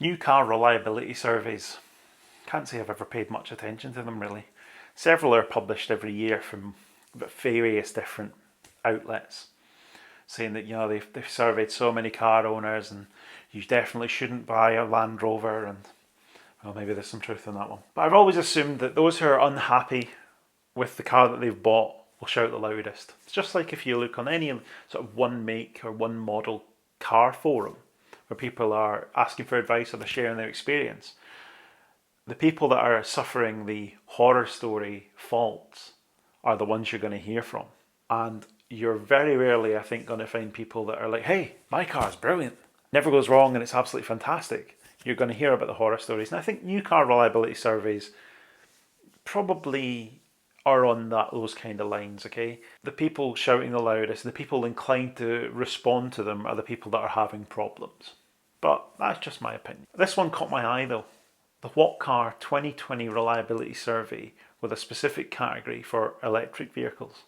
New car reliability surveys. Can't say I've ever paid much attention to them really. Several are published every year from various different outlets, saying that they've surveyed so many car owners and you definitely shouldn't buy a Land Rover, and well, maybe there's some truth in that one. But I've always assumed that those who are unhappy with the car that they've bought will shout the loudest. It's just like if you look on any sort of one make or one model car forum where people are asking for advice or they're sharing their experience, the people that are suffering the horror story faults are the ones you're going to hear from. And you're very rarely, I think, going to find people that are like, hey, my car's brilliant, never goes wrong and it's absolutely fantastic. You're going to hear about the horror stories. And I think new car reliability surveys probably are on those kind of lines, okay? The people shouting the loudest, the people inclined to respond to them are the people that are having problems. But that's just my opinion. This one caught my eye though. The What Car 2020 Reliability Survey with a specific category for electric vehicles.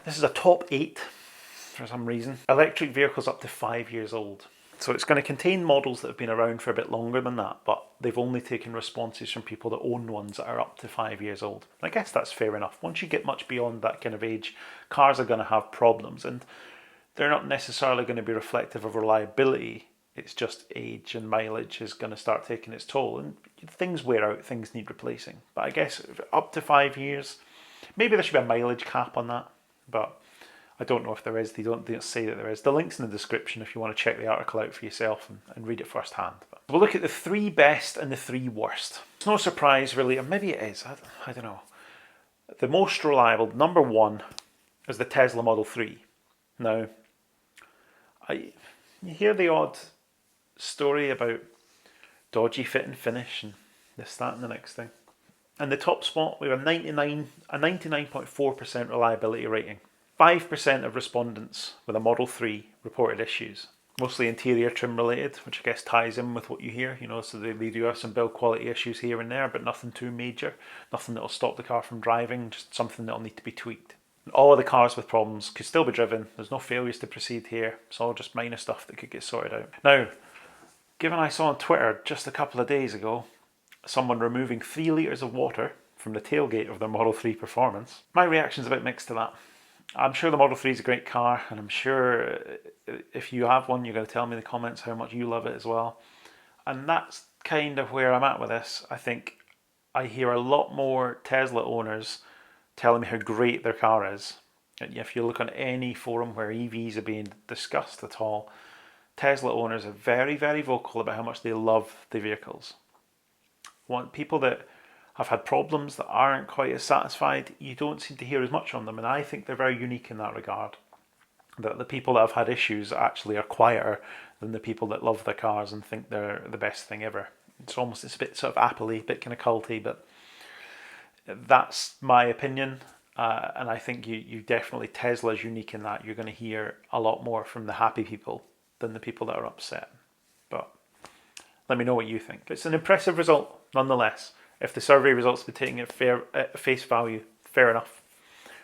This is a top 8 for some reason. Electric vehicles up to 5 years old. So it's going to contain models that have been around for a bit longer than that, but they've only taken responses from people that own ones that are up to 5 years old. I guess that's fair enough. Once you get much beyond that kind of age, cars are going to have problems, and they're not necessarily going to be reflective of reliability. It's just age and mileage is going to start taking its toll, and things wear out, things need replacing. But I guess up to 5 years, maybe there should be a mileage cap on that, but I don't know if there is. They don't say that there is. The link's in the description if you want to check the article out for yourself and read it firsthand. But we'll look at the 3 best and the 3 worst. It's no surprise really, or maybe it is, I don't know. The most reliable, number 1, is the Tesla Model 3. Now, you hear the odd story about dodgy fit and finish and this, that and the next thing. And the top spot, we have a 99.4% reliability rating. 5% of respondents with a Model 3 reported issues, mostly interior trim related, which I guess ties in with what you hear, so they do have some build quality issues here and there, but nothing too major, nothing that'll stop the car from driving, just something that'll need to be tweaked. All of the cars with problems could still be driven, there's no failures to proceed here, it's all just minor stuff that could get sorted out. Now, given I saw on Twitter just a couple of days ago, someone removing 3 litres of water from the tailgate of their Model 3 Performance, my reaction's a bit mixed to that. I'm sure the Model 3 is a great car, and I'm sure if you have one, you're going to tell me in the comments how much you love it as well. And that's kind of where I'm at with this. I think I hear a lot more Tesla owners telling me how great their car is. And if you look on any forum where EVs are being discussed at all, Tesla owners are very, very vocal about how much they love the vehicles. People that have had problems that aren't quite as satisfied, you don't seem to hear as much on them, and I think they're very unique in that regard. That the people that have had issues actually are quieter than the people that love their cars and think they're the best thing ever. It's a bit sort of Apple-y, a bit kind of culty, but that's my opinion. And I think you definitely, Tesla's unique in that you're going to hear a lot more from the happy people than the people that are upset. But let me know what you think. It's an impressive result nonetheless. If the survey results be taken at face value, fair enough.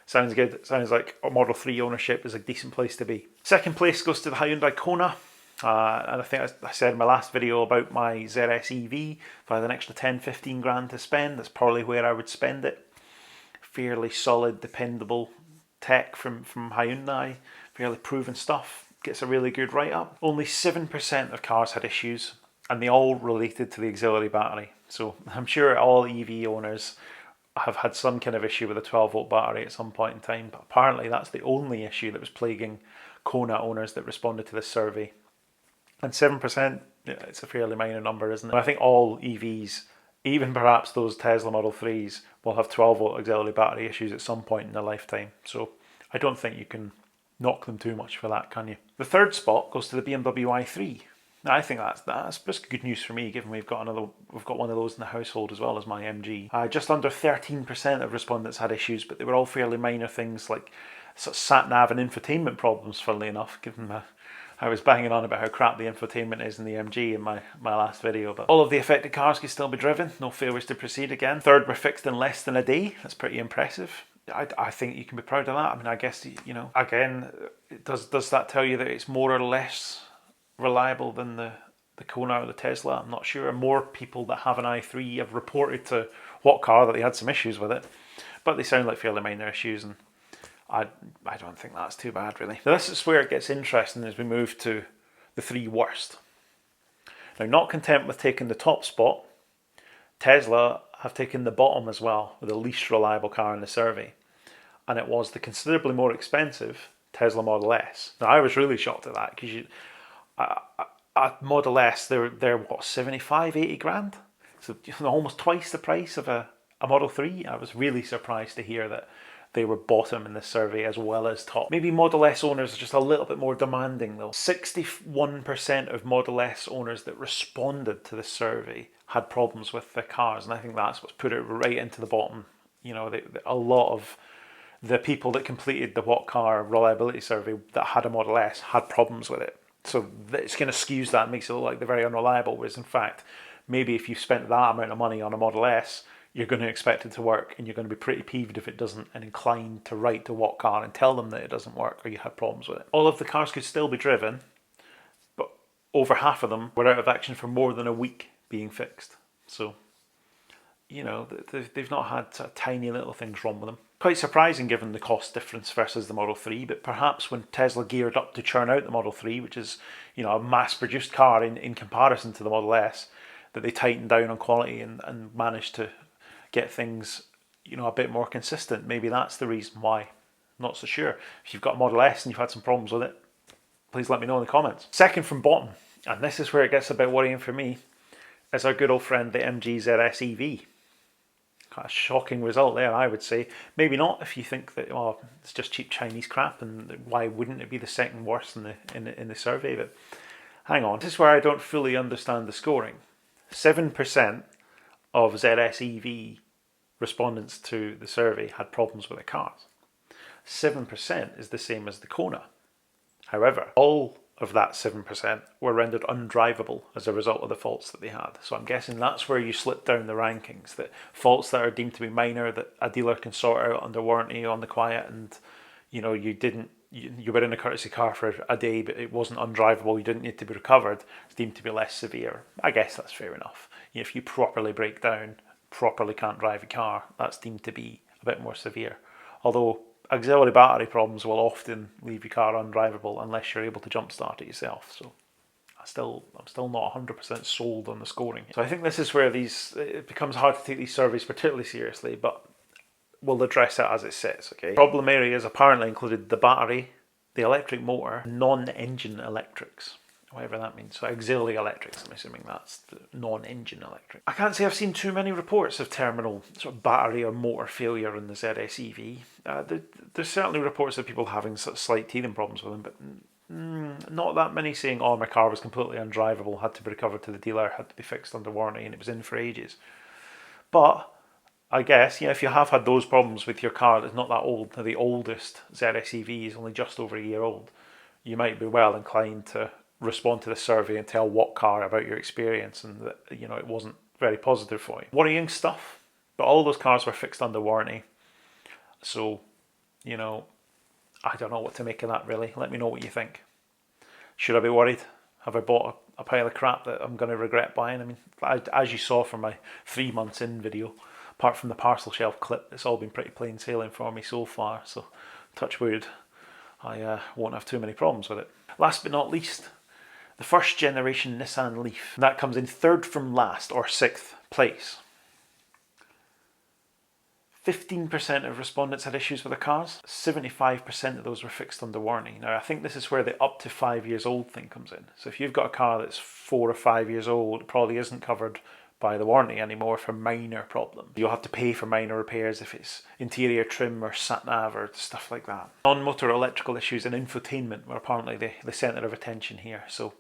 Sounds good. Sounds like a Model 3 ownership is a decent place to be. Second place goes to the Hyundai Kona. And I think I said in my last video about my ZS EV, if I had an extra 10-15 grand to spend, that's probably where I would spend it. Fairly solid, dependable tech from Hyundai, fairly proven stuff, gets a really good write-up. Only 7% of cars had issues, and they all related to the auxiliary battery. So I'm sure all EV owners have had some kind of issue with a 12-volt battery at some point in time, but apparently that's the only issue that was plaguing Kona owners that responded to this survey. And 7%, it's a fairly minor number, isn't it? I think all EVs, even perhaps those Tesla Model 3s, will have 12-volt auxiliary battery issues at some point in their lifetime. So I don't think you can knock them too much for that, can you? The third spot goes to the BMW i3. Now, I think that's just good news for me, given we've got one of those in the household as well as my MG. Just under 13% of respondents had issues, but they were all fairly minor things like sort of sat nav and infotainment problems. Funnily enough, given I was banging on about how crap the infotainment is in the MG in my last video, but all of the affected cars can still be driven, no failures to proceed again. Third were fixed in less than a day. That's pretty impressive. I think you can be proud of that. I mean, I guess, you know, again, does that tell you that it's more or less reliable than the Kona or the Tesla? I'm not sure. More people that have an i3 have reported to What Car that they had some issues with it, but they sound like fairly minor issues, and I don't think that's too bad, really. Now, this is where it gets interesting as we move to the three worst. Now, not content with taking the top spot, Tesla have taken the bottom as well, with the least reliable car in the survey. And it was the considerably more expensive Tesla Model S. Now, I was really shocked at that, because at Model S, they're what, 75, 80 grand? So almost twice the price of a Model 3. I was really surprised to hear that they were bottom in this survey as well as top. Maybe Model S owners are just a little bit more demanding though. 61% of Model S owners that responded to the survey had problems with their cars, and I think that's what's put it right into the bottom. You know, a lot of the people that completed the What Car reliability survey that had a Model S had problems with it. So it's kind of skews that, makes it look like they're very unreliable, whereas in fact, maybe if you spent that amount of money on a Model S, you're going to expect it to work, and you're going to be pretty peeved if it doesn't, and inclined to write to What Car and tell them that it doesn't work or you have problems with it. All of the cars could still be driven, but over half of them were out of action for more than a week being fixed. So, you know, they've not had tiny little things wrong with them. Quite surprising given the cost difference versus the Model 3, but perhaps when Tesla geared up to churn out the Model 3, which is, you know, a mass-produced car in comparison to the Model S, that they tightened down on quality and managed to get things, you know, a bit more consistent. Maybe that's the reason why. I'm not so sure. If you've got a Model S and you've had some problems with it, please let me know in the comments. Second from bottom, and this is where it gets a bit worrying for me, is our good old friend the MG ZS EV. A shocking result there, I would say. Maybe not if you think that, oh, it's just cheap Chinese crap, and why wouldn't it be the second worst in the survey? But hang on, this is where I don't fully understand the scoring. 7% of ZS EV respondents to the survey had problems with their cars. 7% is the same as the Kona. However, all of that 7% were rendered undrivable as a result of the faults that they had. So I'm guessing that's where you slip down the rankings, that faults that are deemed to be minor that a dealer can sort out under warranty on the quiet, and you know, you were in a courtesy car for a day but it wasn't undrivable, you didn't need to be recovered, it's deemed to be less severe. I guess that's fair enough. You know, if you properly break down, properly can't drive a car, that's deemed to be a bit more severe. Although auxiliary battery problems will often leave your car undrivable unless you're able to jump start it yourself. So I'm still not 100% sold on the scoring. So I think this is where it becomes hard to take these surveys particularly seriously, but we'll address it as it sits. Okay. Problem areas apparently included the battery, the electric motor, non-engine electrics, whatever that means. So auxiliary electrics, I'm assuming that's the non-engine electric. I can't say I've seen too many reports of terminal sort of battery or motor failure in the ZS EV. There's certainly reports of people having sort of slight teething problems with them, but not that many saying, oh, my car was completely undrivable, had to be recovered to the dealer, had to be fixed under warranty, and it was in for ages. But I guess, yeah, if you have had those problems with your car that's not that old, the oldest ZS EV is only just over a year old, you might be well inclined to respond to the survey and tell What Car about your experience, and that, you know, it wasn't very positive for you. Worrying stuff, but all those cars were fixed under warranty. So, you know, I don't know what to make of that really. Let me know what you think. Should I be worried? Have I bought a pile of crap that I'm going to regret buying? I mean, as you saw from my 3 months in video, apart from the parcel shelf clip, it's all been pretty plain sailing for me so far. So, touch wood, I won't have too many problems with it. Last but not least, the first generation Nissan Leaf. That comes in third from last, or sixth place. 15% of respondents had issues with their cars. 75% of those were fixed under warranty. Now, I think this is where the up to 5 years old thing comes in. So if you've got a car that's 4 or 5 years old, it probably isn't covered by the warranty anymore for minor problems. You'll have to pay for minor repairs if it's interior trim or sat-nav or stuff like that. Non-motor electrical issues and infotainment were apparently the centre of attention here. So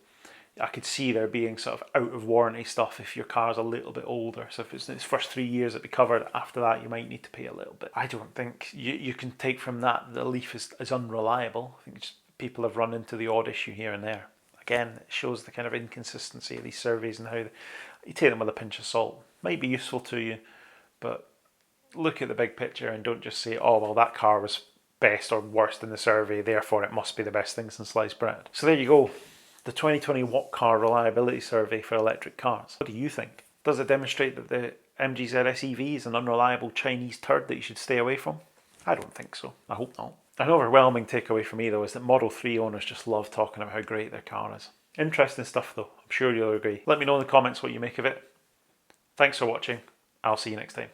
I could see there being sort of out of warranty stuff if your car's a little bit older. So if it's in its first 3 years it'd be covered, after that you might need to pay a little bit. I don't think you can take from that the Leaf is unreliable. I think it's people have run into the odd issue here and there. Again, it shows the kind of inconsistency of these surveys and how you take them with a pinch of salt. Might be useful to you, but look at the big picture and don't just say, oh, well, that car was best or worst in the survey, therefore it must be the best thing since sliced bread. So there you go, the 2020 What Car Reliability Survey for electric cars. What do you think? Does it demonstrate that the MG ZS EV is an unreliable Chinese turd that you should stay away from? I don't think so. I hope not. An overwhelming takeaway for me though is that Model 3 owners just love talking about how great their car is. Interesting stuff though, I'm sure you'll agree. Let me know in the comments what you make of it. Thanks for watching, I'll see you next time.